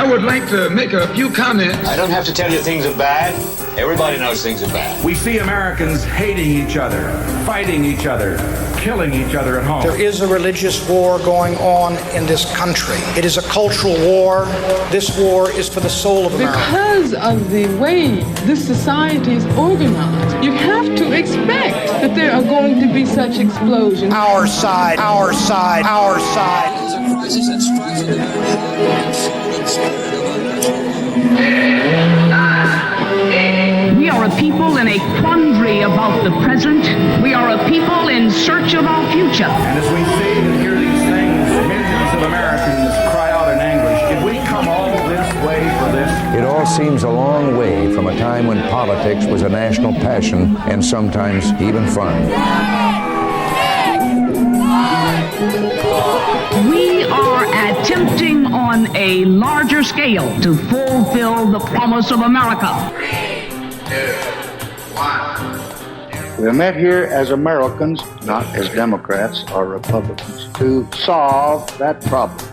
I would like to make a few comments. I don't have to tell you things are bad. Everybody knows things are bad. We see Americans hating each other, fighting each other, killing each other at home. There is a religious war going on in this country. It is a cultural war. This war is for the soul of America. Because of the way this society is organized, you have to expect that there are going to be such explosions. Our side, our side, our side. It is a crisis that strikes at the very heart and soul and spirit of our nation. We are a people in a quandary about the present. We are a people in search of our future. And as we see and hear these things, millions of Americans cry out in anguish, did we come all this way for this? It all seems a long way from a time when politics was a national passion and sometimes even fun. We are attempting on a larger scale to fulfill the promise of America. 3, 2, 1. We are met here as Americans, not as Democrats or Republicans, to solve that problem.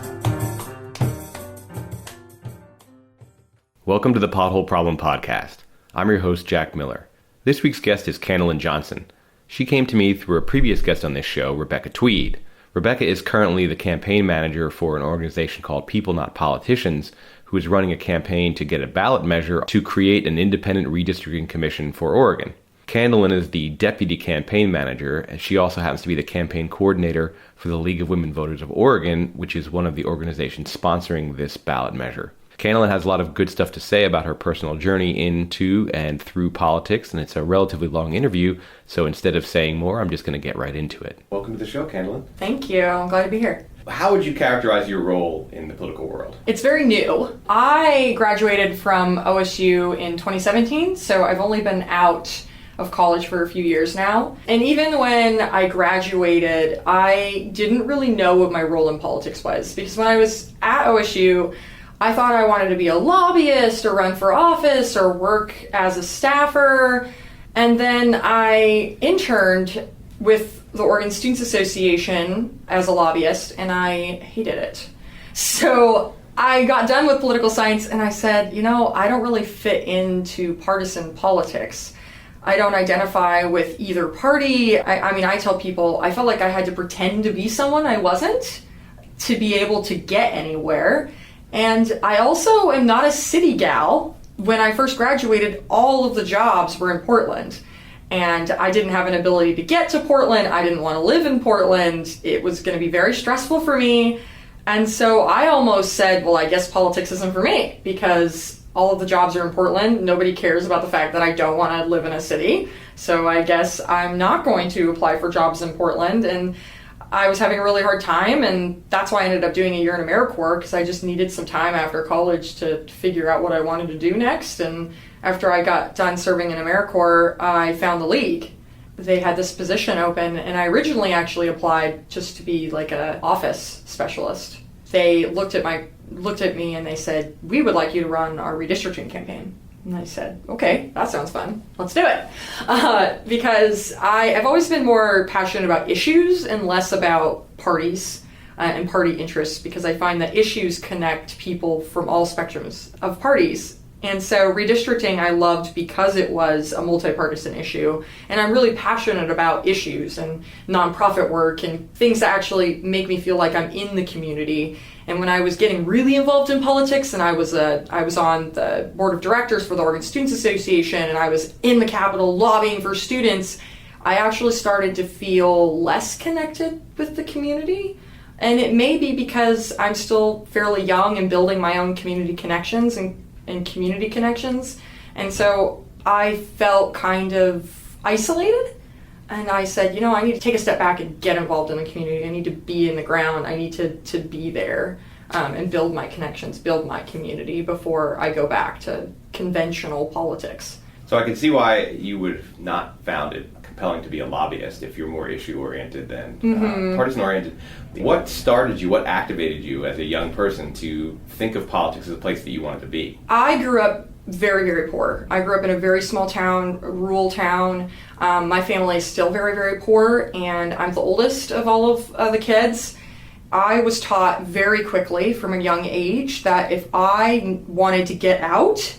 Welcome to the Pothole Problem Podcast. I'm your host, Jack Miller. This week's guest is Candalynn Johnson. She came to me through a previous guest on this show, Rebecca Tweed. Rebecca is currently the campaign manager for an organization called People Not Politicians, who is running a campaign to get a ballot measure to create an independent redistricting commission for Oregon. Candalynn is the deputy campaign manager, and she also happens to be the campaign coordinator for the League of Women Voters of Oregon, which is one of the organizations sponsoring this ballot measure. Candalynn has a lot of good stuff to say about her personal journey into and through politics, and it's a relatively long interview, so instead of saying more, I'm just going to get right into it. Welcome to the show, Candalynn. Thank you. I'm glad to be here. How would you characterize your role in the political world? It's very new. I graduated from OSU in 2017, so I've only been out of college for a few years now. And even when I graduated, I didn't really know what my role in politics was, because when I was at OSU, I thought I wanted to be a lobbyist or run for office or work as a staffer. And then I interned with the Oregon Students Association as a lobbyist, and I hated it. So I got done with political science and I said, I don't really fit into partisan politics. I don't identify with either party. I tell people I felt like I had to pretend to be someone I wasn't to be able to get anywhere. And I also am not a city gal. When I first graduated, all of the jobs were in Portland. And I didn't have an ability to get to Portland. I didn't want to live in Portland. It was going to be very stressful for me. And so I almost said, well, I guess politics isn't for me, because all of the jobs are in Portland. Nobody cares about the fact that I don't want to live in a city. So I guess I'm not going to apply for jobs in Portland. And I was having a really hard time, and that's why I ended up doing a year in AmeriCorps, because I just needed some time after college to figure out what I wanted to do next. And after I got done serving in AmeriCorps, I found the League. They had this position open, and I originally actually applied just to be like an office specialist. They looked at me and they said, "We would like you to run our redistricting campaign." And I said, okay, that sounds fun. Let's do it. Because I've always been more passionate about issues and less about parties and party interests, because I find that issues connect people from all spectrums of parties. And so redistricting I loved because it was a multi-partisan issue. And I'm really passionate about issues and nonprofit work and things that actually make me feel like I'm in the community. And when I was getting really involved in politics, and I was on the board of directors for the Oregon Students Association, and I was in the Capitol lobbying for students, I actually started to feel less connected with the community. And it may be because I'm still fairly young and building my own community connections and community connections. And so I felt kind of isolated. And I said, I need to take a step back and get involved in the community. I need to be in the ground. I need to be there and build my connections, build my community before I go back to conventional politics. So I can see why you would have not found it compelling to be a lobbyist if you're more issue-oriented than partisan-oriented. What started you, what activated you as a young person to think of politics as a place that you wanted to be? I grew up very, very poor. I grew up in a very small town, a rural town. My family is still very, very poor, and I'm the oldest of all of the kids. I was taught very quickly from a young age that if I wanted to get out,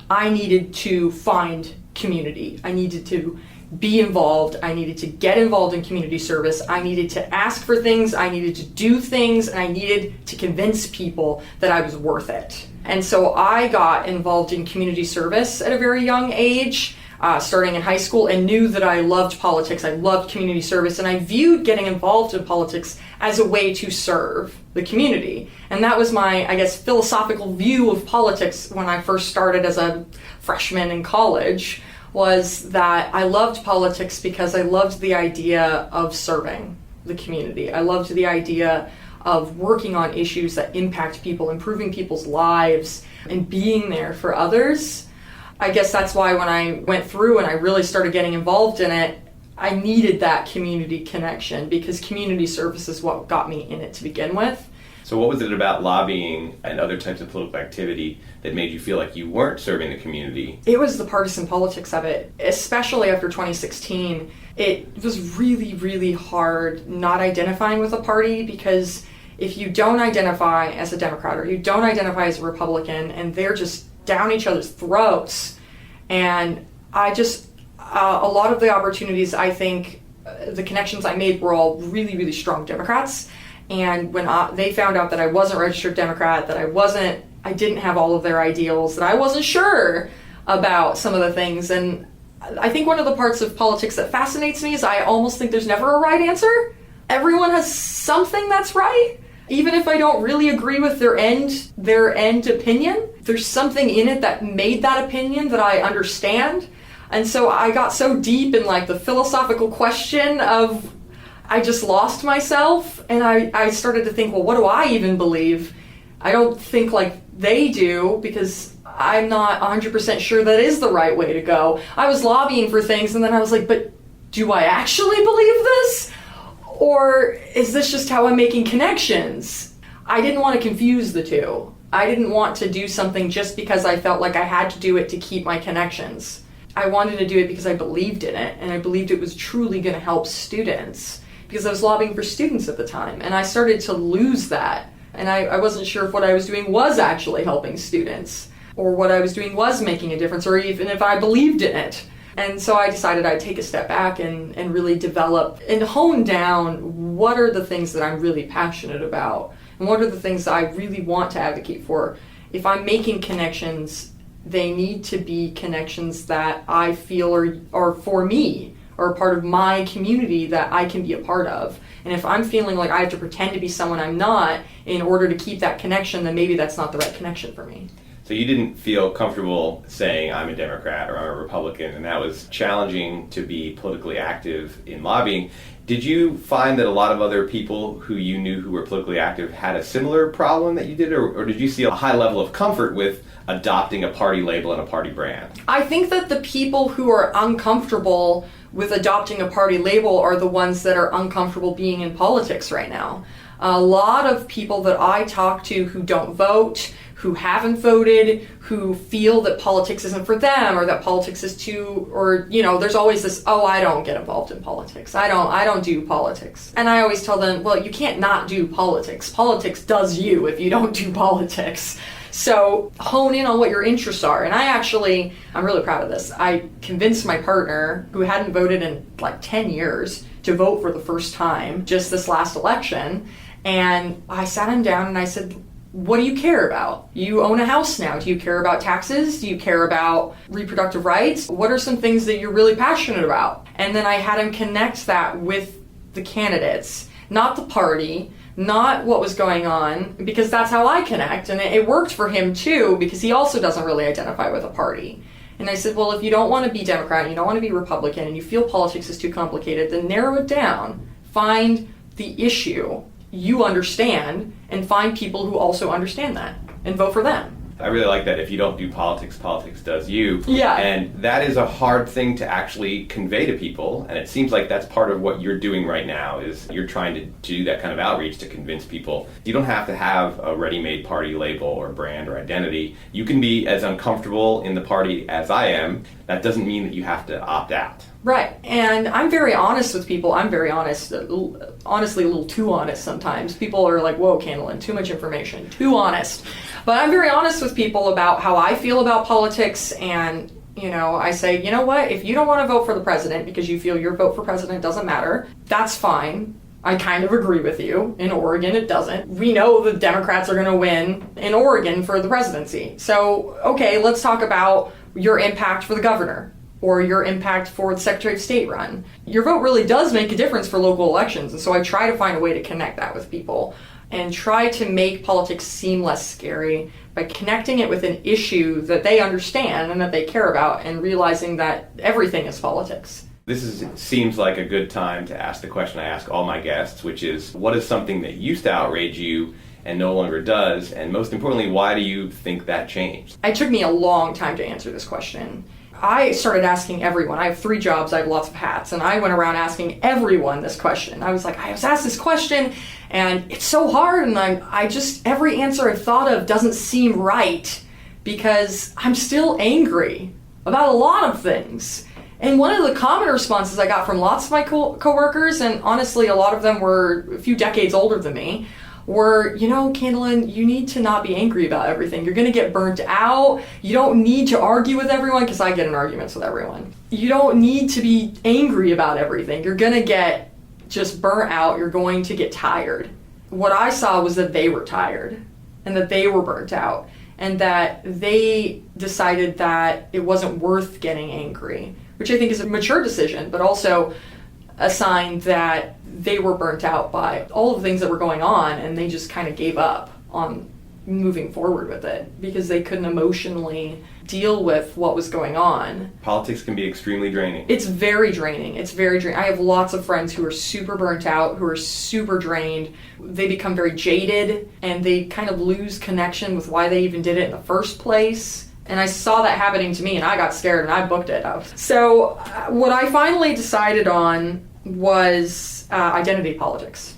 I needed to find community. I needed to be involved. I needed to get involved in community service. I needed to ask for things. I needed to do things, and I needed to convince people that I was worth it. And so I got involved in community service at a very young age, starting in high school, and knew that I loved politics. I loved community service, and I viewed getting involved in politics as a way to serve the community. And that was my, I guess, philosophical view of politics when I first started as a freshman in college, was that I loved politics because I loved the idea of serving the community. I loved the idea of working on issues that impact people, improving people's lives, and being there for others. I guess that's why when I went through and I really started getting involved in it, I needed that community connection, because community service is what got me in it to begin with. So what was it about lobbying and other types of political activity that made you feel like you weren't serving the community? It was the partisan politics of it, especially after 2016. It was really, really hard not identifying with a party, because if you don't identify as a Democrat or you don't identify as a Republican, and they're just down each other's throats, and I just, a lot of the opportunities, I think, the connections I made were all really, really strong Democrats. And when they found out that I wasn't a registered Democrat, that I didn't have all of their ideals, that I wasn't sure about some of the things. And I think one of the parts of politics that fascinates me is I almost think there's never a right answer. Everyone has something that's right. Even if I don't really agree with their end opinion, there's something in it that made that opinion that I understand. And so I got so deep in like the philosophical question of, I just lost myself, and I started to think, well, what do I even believe? I don't think like they do, because I'm not 100% sure that is the right way to go. I was lobbying for things, and then I was like, but do I actually believe this? Or is this just how I'm making connections? I didn't want to confuse the two. I didn't want to do something just because I felt like I had to do it to keep my connections. I wanted to do it because I believed in it, and I believed it was truly going to help students, because I was lobbying for students at the time, and I started to lose that. And I wasn't sure if what I was doing was actually helping students, or what I was doing was making a difference, or even if I believed in it. And so I decided I'd take a step back and really develop and hone down what are the things that I'm really passionate about, and what are the things that I really want to advocate for. If I'm making connections, they need to be connections that I feel are for me, or a part of my community that I can be a part of. And if I'm feeling like I have to pretend to be someone I'm not in order to keep that connection, then maybe that's not the right connection for me. So you didn't feel comfortable saying I'm a Democrat or I'm a Republican, and that was challenging to be politically active in lobbying. Did you find that a lot of other people who you knew who were politically active had a similar problem that you did, or did you see a high level of comfort with adopting a party label and a party brand? I think that the people who are uncomfortable with adopting a party label are the ones that are uncomfortable being in politics right now. A lot of people that I talk to who don't vote, who haven't voted, who feel that politics isn't for them, or that politics is too, or, you know, there's always this, oh, I don't get involved in politics. I don't do politics. And I always tell them, well, you can't not do politics. Politics does you if you don't do politics. So hone in on what your interests are. And I'm really proud of this. I convinced my partner, who hadn't voted in like 10 years, to vote for the first time just this last election. And I sat him down and I said, what do you care about? You own a house now. Do you care about taxes? Do you care about reproductive rights? What are some things that you're really passionate about? And then I had him connect that with the candidates, not the party, not what was going on, because that's how I connect. And it worked for him too, because he also doesn't really identify with a party. And I said, well, if you don't want to be Democrat, and you don't want to be Republican, and you feel politics is too complicated, then narrow it down. Find the issue you understand, and find people who also understand that, and vote for them. I really like that. If you don't do politics, politics does you. Yeah. And that is a hard thing to actually convey to people. And it seems like that's part of what you're doing right now, is you're trying to do that kind of outreach to convince people. You don't have to have a ready-made party label or brand or identity. You can be as uncomfortable in the party as I am. That doesn't mean that you have to opt out. Right. And I'm very honest with people. I'm very honest, honestly a little too honest sometimes. People are like, whoa, Candalynn, too much information, too honest. But I'm very honest with people about how I feel about politics. And, I say, you know what, if you don't want to vote for the president because you feel your vote for president doesn't matter, that's fine. I kind of agree with you. In Oregon, it doesn't. We know the Democrats are going to win in Oregon for the presidency. So, okay, let's talk about your impact for the governor or your impact for the Secretary of State run. Your vote really does make a difference for local elections. And so I try to find a way to connect that with people and try to make politics seem less scary by connecting it with an issue that they understand and that they care about and realizing that everything is politics. Seems like a good time to ask the question I ask all my guests, which is, what is something that used to outrage you and no longer does? And most importantly, why do you think that changed? It took me a long time to answer this question. I started asking everyone. I have 3 jobs, I have lots of hats, and I went around asking everyone this question. I was like, I was asked this question, and it's so hard, and I just, every answer I've thought of doesn't seem right, because I'm still angry about a lot of things. And one of the common responses I got from lots of my coworkers, and honestly a lot of them were a few decades older than me, were, Candalynn, you need to not be angry about everything. You're going to get burnt out. You don't need to argue with everyone, because I get in arguments with everyone. You don't need to be angry about everything. You're going to get just burnt out. You're going to get tired. What I saw was that they were tired and that they were burnt out and that they decided that it wasn't worth getting angry, which I think is a mature decision, but also a sign that they were burnt out by all of the things that were going on, and they just kind of gave up on moving forward with it because they couldn't emotionally deal with what was going on. Politics can be extremely draining. It's very draining. It's very draining. I have lots of friends who are super burnt out, who are super drained. They become very jaded, and they kind of lose connection with why they even did it in the first place. And I saw that happening to me, and I got scared, and I booked it. So what I finally decided on was identity politics.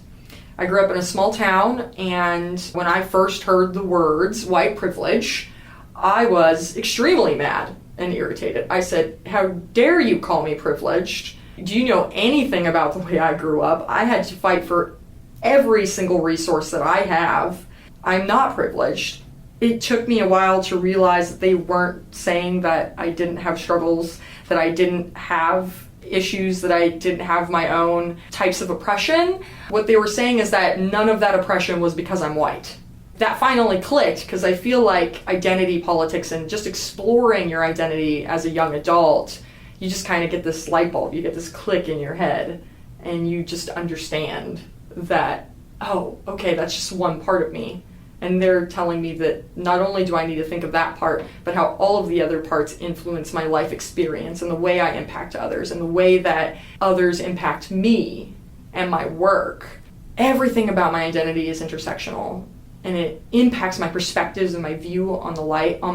I grew up in a small town, and when I first heard the words white privilege, I was extremely mad and irritated. I said, how dare you call me privileged? Do you know anything about the way I grew up? I had to fight for every single resource that I have. I'm not privileged. It took me a while to realize that they weren't saying that I didn't have struggles, that I didn't have issues, that I didn't have my own types of oppression. What they were saying is that none of that oppression was because I'm white. That finally clicked, because I feel like identity politics and just exploring your identity as a young adult, you just kind of get this light bulb, you get this click in your head, and you just understand that, oh, okay, that's just one part of me. And they're telling me that not only do I need to think of that part, but how all of the other parts influence my life experience and the way I impact others and the way that others impact me and my work. Everything about my identity is intersectional, and it impacts my perspectives and my view on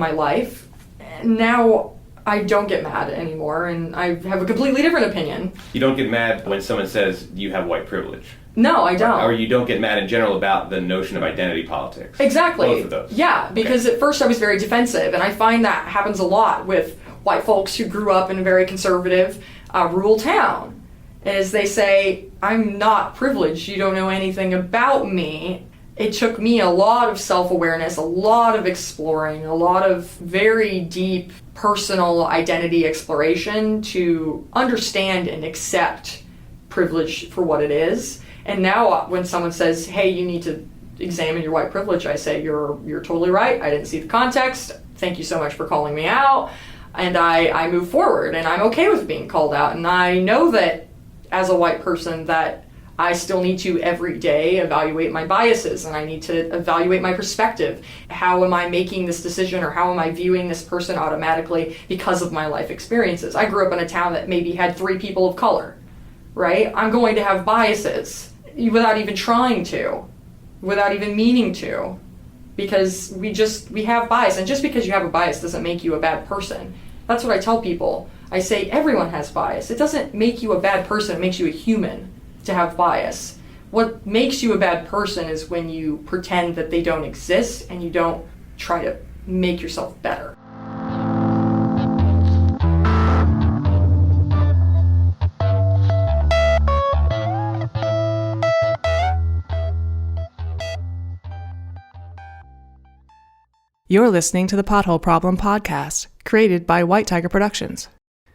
my life. And now I don't get mad anymore, and I have a completely different opinion. You don't get mad when someone says you have white privilege? No, I don't. Or you don't get mad in general about the notion of identity politics? Exactly. Both of those. Yeah, because at first I was very defensive, and I find that happens a lot with white folks who grew up in a very conservative rural town. Is they say, I'm not privileged, you don't know anything about me. It took me a lot of self-awareness, a lot of exploring, a lot of very deep personal identity exploration to understand and accept privilege for what it is. And now when someone says, hey, you need to examine your white privilege, I say, you're totally right. I didn't see the context. Thank you so much for calling me out. And I move forward, and I'm okay with being called out. And I know that as a white person that I still need to every day evaluate my biases, and I need to evaluate my perspective. How am I making this decision, or how am I viewing this person automatically because of my life experiences? I grew up in a town that maybe had 3 people of color, right? I'm going to have biases without even trying to, without even meaning to, because we have bias. And just because you have a bias doesn't make you a bad person. That's what I tell people. I say everyone has bias. It doesn't make you a bad person, it makes you a human to have bias. What makes you a bad person is when you pretend that they don't exist and you don't try to make yourself better. You're listening to the Pothole Problem podcast, created by White Tiger Productions.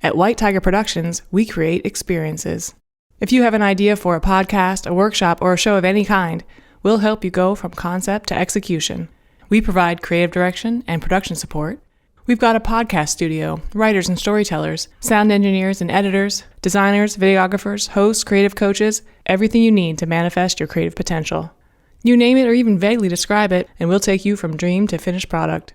At White Tiger Productions, we create experiences. If you have an idea for a podcast, a workshop, or a show of any kind, we'll help you go from concept to execution. We provide creative direction and production support. We've got a podcast studio, writers and storytellers, sound engineers and editors, designers, videographers, hosts, creative coaches, everything you need to manifest your creative potential. You name it or even vaguely describe it, and we'll take you from dream to finished product.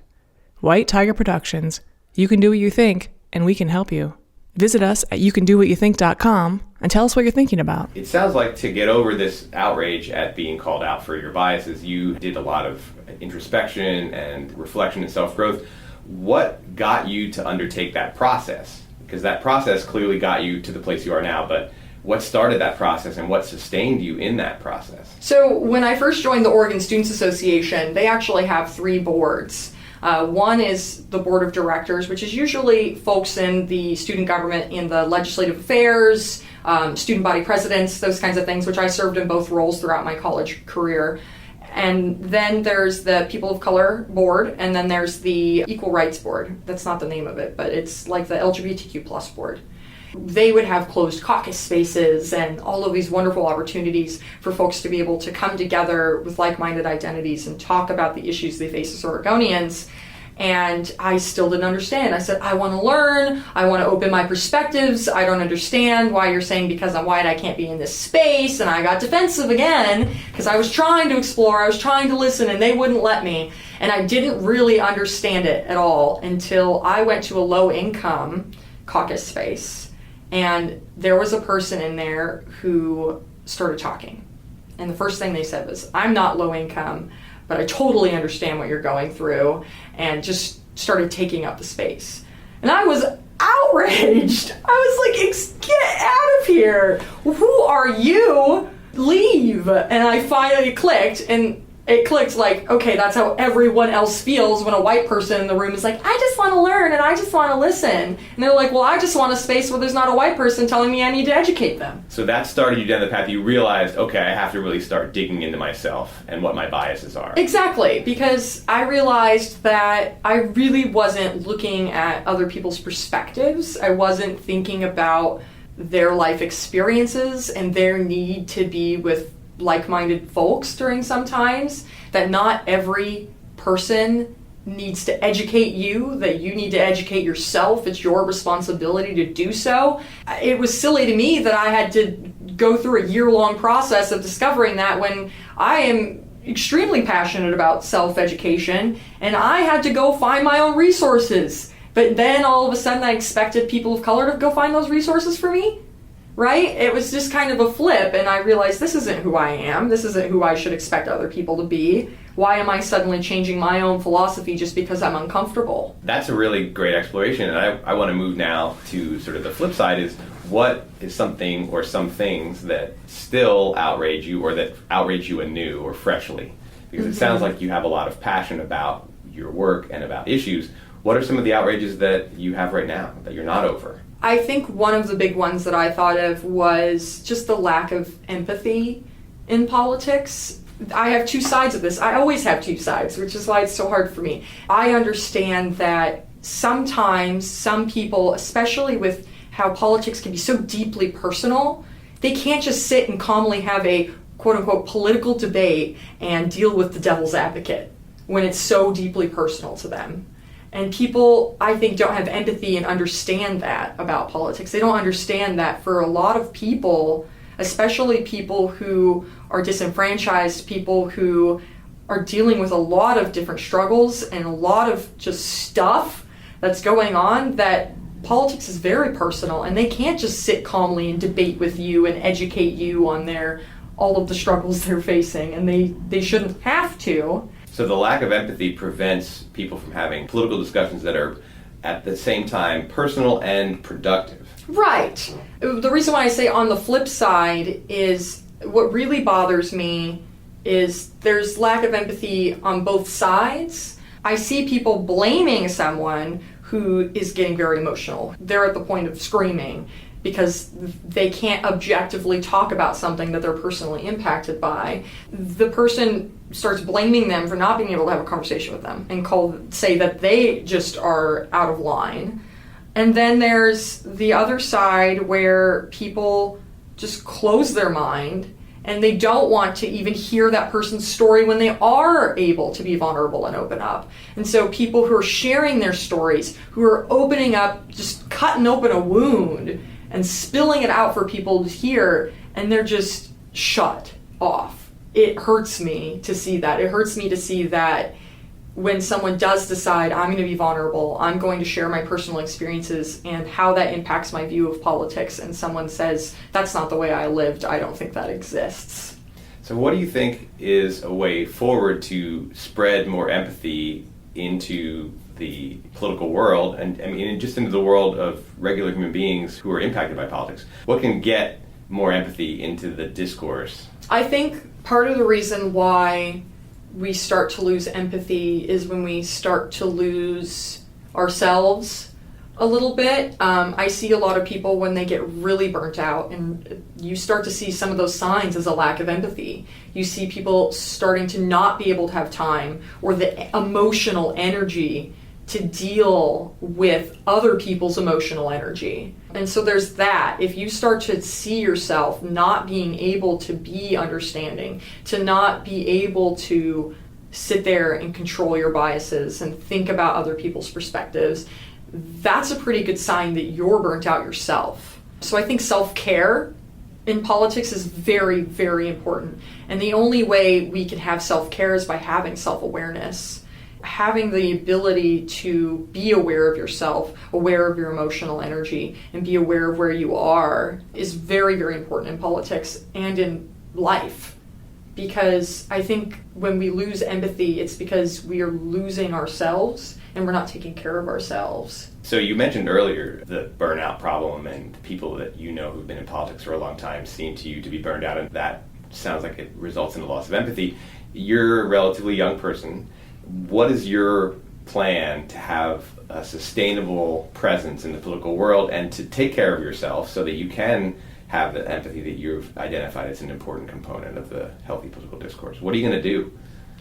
White Tiger Productions. You can do what you think, and we can help you. Visit us at youcandowhatyoutthink.com and tell us what you're thinking about. It sounds like to get over this outrage at being called out for your biases, you did a lot of introspection and reflection and self-growth. What got you to undertake that process? Because that process clearly got you to the place you are now, but what started that process and what sustained you in that process? So when I first joined the Oregon Students Association, they actually have 3 boards. One is the board of directors, which is usually folks in the student government, in the legislative affairs, student body presidents, those kinds of things, which I served in both roles throughout my college career. And then there's the People of Color board, and then there's the Equal Rights board. That's not the name of it, but it's like the LGBTQ plus board. They would have closed caucus spaces and all of these wonderful opportunities for folks to be able to come together with like-minded identities and talk about the issues they face as Oregonians. And I still didn't understand. I said, I want to learn. I want to open my perspectives. I don't understand why you're saying because I'm white I can't be in this space. And I got defensive again because I was trying to explore. I was trying to listen, and they wouldn't let me. And I didn't really understand it at all until I went to a low-income caucus space. And there was a person in there who started talking. And the first thing they said was, I'm not low income, but I totally understand what you're going through, and just started taking up the space. And I was outraged. I was like, get out of here. Who are you? Leave. And I finally clicked, and it clicked like, okay, that's how everyone else feels when a white person in the room is like, I just want to learn and I just want to listen. And they're like, well, I just want a space where there's not a white person telling me I need to educate them. So that started you down the path. You realized, okay, I have to really start digging into myself and what my biases are. Exactly, because I realized that I really wasn't looking at other people's perspectives. I wasn't thinking about their life experiences and their need to be with like-minded folks during some times, that not every person needs to educate you, that you need to educate yourself. It's your responsibility to do so. It was silly to me that I had to go through a year-long process of discovering that when I am extremely passionate about self-education, and I had to go find my own resources. But then all of a sudden I expected people of color to go find those resources for me. Right? It was just kind of a flip, and I realized this isn't who I am. This isn't who I should expect other people to be. Why am I suddenly changing my own philosophy just because I'm uncomfortable? That's a really great exploration, and I want to move now to sort of the flip side is, what is something or some things that still outrage you, or that outrage you anew or freshly? Because it sounds like you have a lot of passion about your work and about issues. What are some of the outrages that you have right now that you're not over? I think one of the big ones that I thought of was just the lack of empathy in politics. I have 2 sides of this. I always have 2 sides, which is why it's so hard for me. I understand that sometimes some people, especially with how politics can be so deeply personal, they can't just sit and calmly have a quote-unquote political debate and deal with the devil's advocate when it's so deeply personal to them. And people, I think, don't have empathy and understand that about politics. They don't understand that for a lot of people, especially people who are disenfranchised, people who are dealing with a lot of different struggles and a lot of just stuff that's going on, that politics is very personal, and they can't just sit calmly and debate with you and educate you on all of the struggles they're facing, and they shouldn't have to. So the lack of empathy prevents people from having political discussions that are at the same time personal and productive. Right. The reason why I say on the flip side is what really bothers me is there's lack of empathy on both sides. I see people blaming someone who is getting very emotional. They're at the point of screaming because they can't objectively talk about something that they're personally impacted by. The person starts blaming them for not being able to have a conversation with them and say that they just are out of line. And then there's the other side where people just close their mind and they don't want to even hear that person's story when they are able to be vulnerable and open up. And so people who are sharing their stories, who are opening up, just cutting open a wound and spilling it out for people to hear, and they're just shut off. It hurts me to see that. It hurts me to see that when someone does decide, I'm going to be vulnerable, I'm going to share my personal experiences and how that impacts my view of politics, and someone says, that's not the way I lived, I don't think that exists. So what do you think is a way forward to spread more empathy into the political world, and I mean just into the world of regular human beings who are impacted by politics? What can get more empathy into the discourse? I think part of the reason why we start to lose empathy is when we start to lose ourselves a little bit. I see a lot of people when they get really burnt out, and you start to see some of those signs as a lack of empathy. You see people starting to not be able to have time or the emotional energy to deal with other people's emotional energy. And so there's that. If you start to see yourself not being able to be understanding, to not be able to sit there and control your biases and think about other people's perspectives, that's a pretty good sign that you're burnt out yourself. So I think self-care in politics is very, very important. And the only way we can have self-care is by having self-awareness. Having the ability to be aware of yourself, aware of your emotional energy, and be aware of where you are is very, very important in politics and in life. Because I think when we lose empathy, it's because we are losing ourselves and we're not taking care of ourselves. So you mentioned earlier the burnout problem, and people that you know who've been in politics for a long time seem to you to be burned out, and that sounds like it results in a loss of empathy. You're a relatively young person. What is your plan to have a sustainable presence in the political world and to take care of yourself so that you can have the empathy that you've identified as an important component of the healthy political discourse? What are you going to do?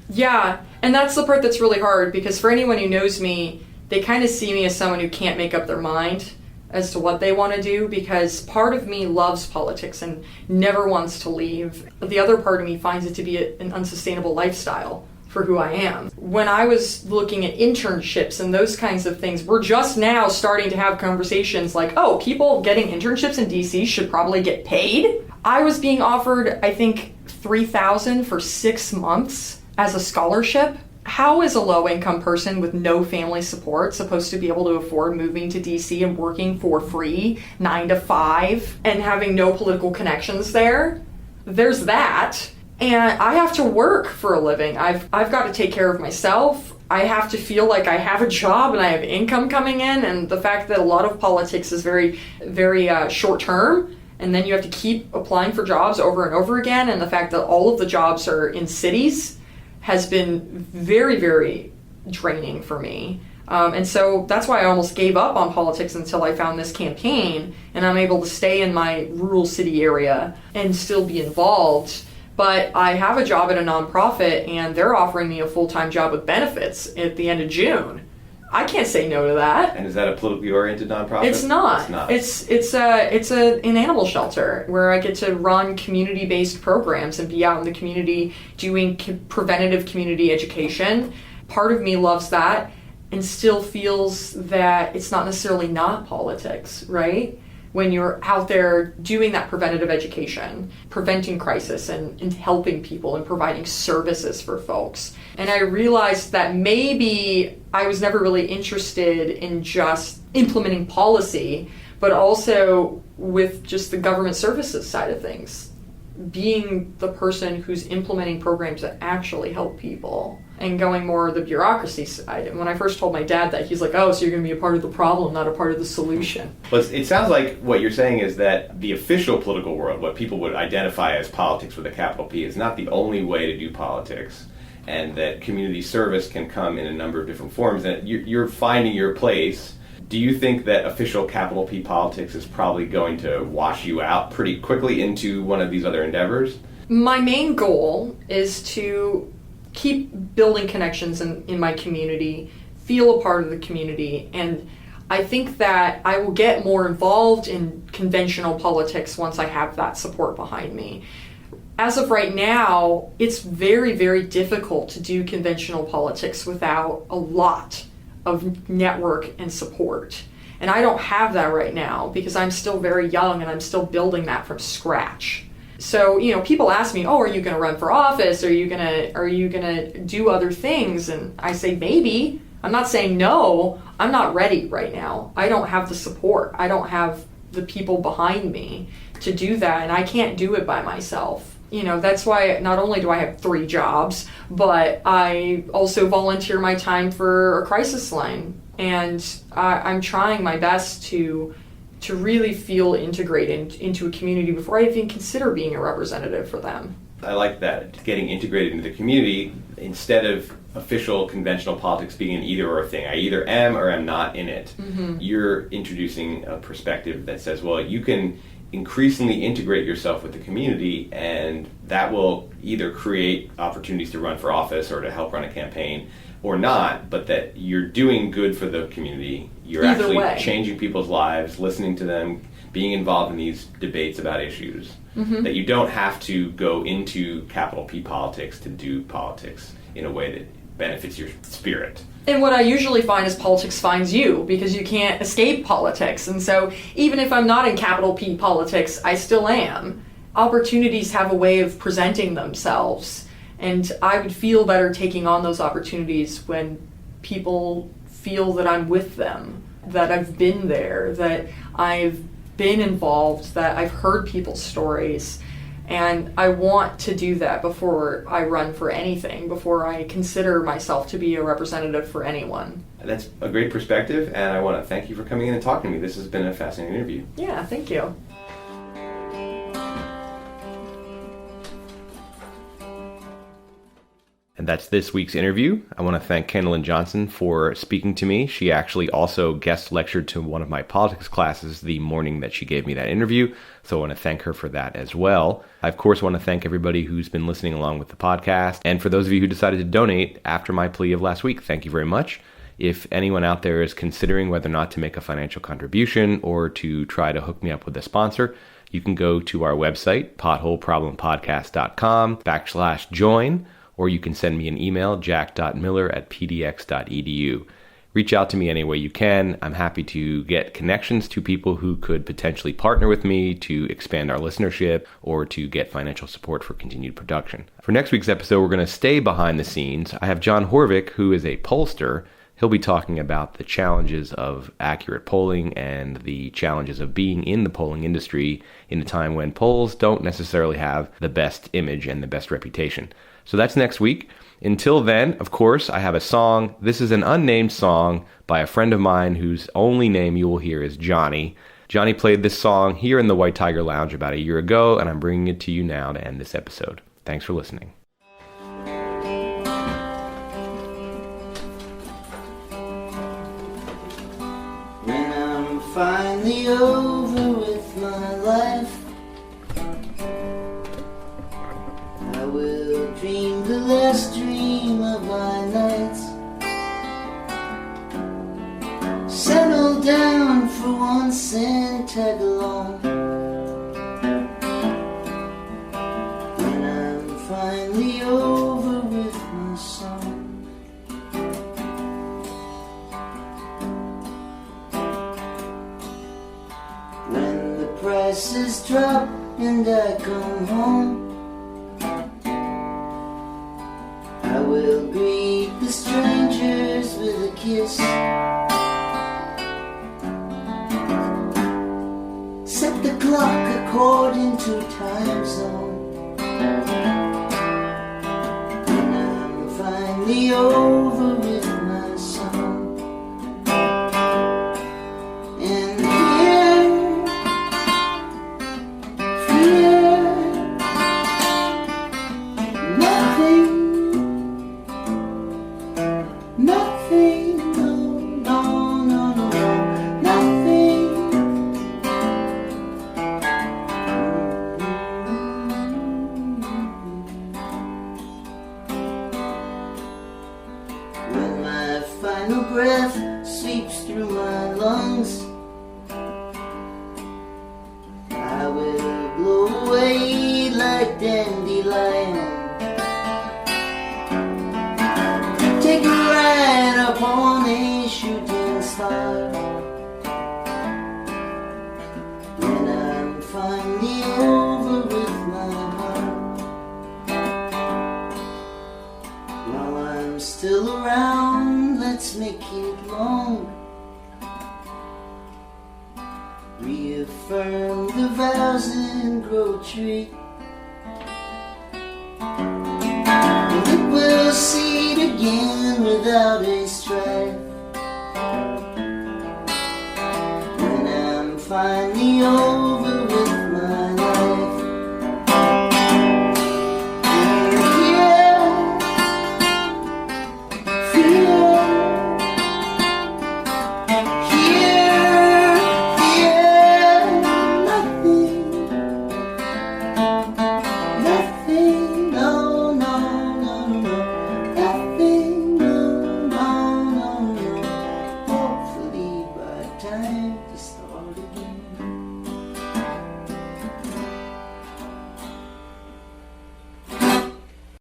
Yeah, and that's the part that's really hard, because for anyone who knows me, they kind of see me as someone who can't make up their mind as to what they want to do, because part of me loves politics and never wants to leave. But the other part of me finds it to be an unsustainable lifestyle for who I am. When I was looking at internships and those kinds of things, we're just now starting to have conversations like, oh, people getting internships in DC should probably get paid. I was being offered, I think, $3,000 for 6 months as a scholarship. How is a low-income person with no family support supposed to be able to afford moving to DC and working for free, 9 to 5, and having no political connections there? There's that. And I have to work for a living. I've got to take care of myself. I have to feel like I have a job and I have income coming in. And the fact that a lot of politics is very, very short term, and then you have to keep applying for jobs over and over again. And the fact that all of the jobs are in cities has been very, very draining for me. And so that's why I almost gave up on politics until I found this campaign, and I'm able to stay in my rural city area and still be involved. But I have a job at a nonprofit, and they're offering me a full-time job with benefits at the end of June. I can't say no to that. And is that a politically oriented nonprofit? It's not. It's an animal shelter where I get to run community-based programs and be out in the community doing preventative community education. Part of me loves that and still feels that it's not necessarily not politics, right? When you're out there doing that preventative education, preventing crisis and helping people and providing services for folks. And I realized that maybe I was never really interested in just implementing policy, but also with just the government services side of things. Being the person who's implementing programs that actually help people and going more the bureaucracy side. And when I first told my dad that, he's like, oh, so you're going to be a part of the problem, not a part of the solution. But it sounds like what you're saying is that the official political world, what people would identify as politics with a capital P, is not the only way to do politics, and that community service can come in a number of different forms, and you're finding your place. Do you think that official capital P politics is probably going to wash you out pretty quickly into one of these other endeavors? My main goal is to keep building connections in my community, feel a part of the community, and I think that I will get more involved in conventional politics once I have that support behind me. As of right now, it's very, very difficult to do conventional politics without a lot of network and support. And I don't have that right now because I'm still very young and I'm still building that from scratch. So, people ask me, are you going to run for office? Are you going to do other things? And I say, maybe. I'm not saying no. I'm not ready right now. I don't have the support. I don't have the people behind me to do that, and I can't do it by myself. That's why not only do I have 3 jobs, but I also volunteer my time for a crisis line. And I'm trying my best to really feel integrated into a community before I even consider being a representative for them. I like that, getting integrated into the community instead of official conventional politics being an either or thing. I either am or am not in it. Mm-hmm. You're introducing a perspective that says, well, you can increasingly integrate yourself with the community, and that will either create opportunities to run for office or to help run a campaign or not, but that you're doing good for the community. You're either actually way. Changing people's lives, listening to them, being involved in these debates about issues. Mm-hmm. That you don't have to go into capital P politics to do politics in a way that benefits your spirit. And what I usually find is politics finds you, because you can't escape politics. And so even if I'm not in capital P politics, I still am. Opportunities have a way of presenting themselves. And I would feel better taking on those opportunities when people feel that I'm with them, that I've been there, that I've been involved, that I've heard people's stories. And I want to do that before I run for anything, before I consider myself to be a representative for anyone. That's a great perspective, and I want to thank you for coming in and talking to me. This has been a fascinating interview. Yeah, thank you. And that's this week's interview. I want to thank Candalynn Johnson for speaking to me. She actually also guest lectured to one of my politics classes the morning that she gave me that interview, so I want to thank her for that as well. I, of course, want to thank everybody who's been listening along with the podcast, and for those of you who decided to donate after my plea of last week, thank you very much. If anyone out there is considering whether or not to make a financial contribution or to try to hook me up with a sponsor, you can go to our website, potholeproblempodcast.com/join, or you can send me an email, jack.miller@pdx.edu. Reach out to me any way you can. I'm happy to get connections to people who could potentially partner with me to expand our listenership or to get financial support for continued production. For next week's episode, we're going to stay behind the scenes. I have John Horvick, who is a pollster. He'll be talking about the challenges of accurate polling and the challenges of being in the polling industry in a time when polls don't necessarily have the best image and the best reputation. So that's next week. Until then, of course, I have a song. This is an unnamed song by a friend of mine whose only name you will hear is Johnny. Johnny played this song here in the White Tiger Lounge about a year ago, and I'm bringing it to you now to end this episode. Thanks for listening. When I'm finally over with my life, I will dream the last dream of my nights. Settle down for once and tag along. When I'm finally over with my song. When the prices drop and I come home, I will greet the strangers with a kiss. Set the clock according to time zone. When I'm finally over with my song. And fear, nothing. Nothing, no, no, no, no, nothing. final breath sweeps through my lungs. I will blow away like dandelion. Take a ride upon a shooting star. When I'm finally over with my heart. While I'm still around, let's make it long. Reaffirm the vows and grow a tree. And it will seed again without a stripe.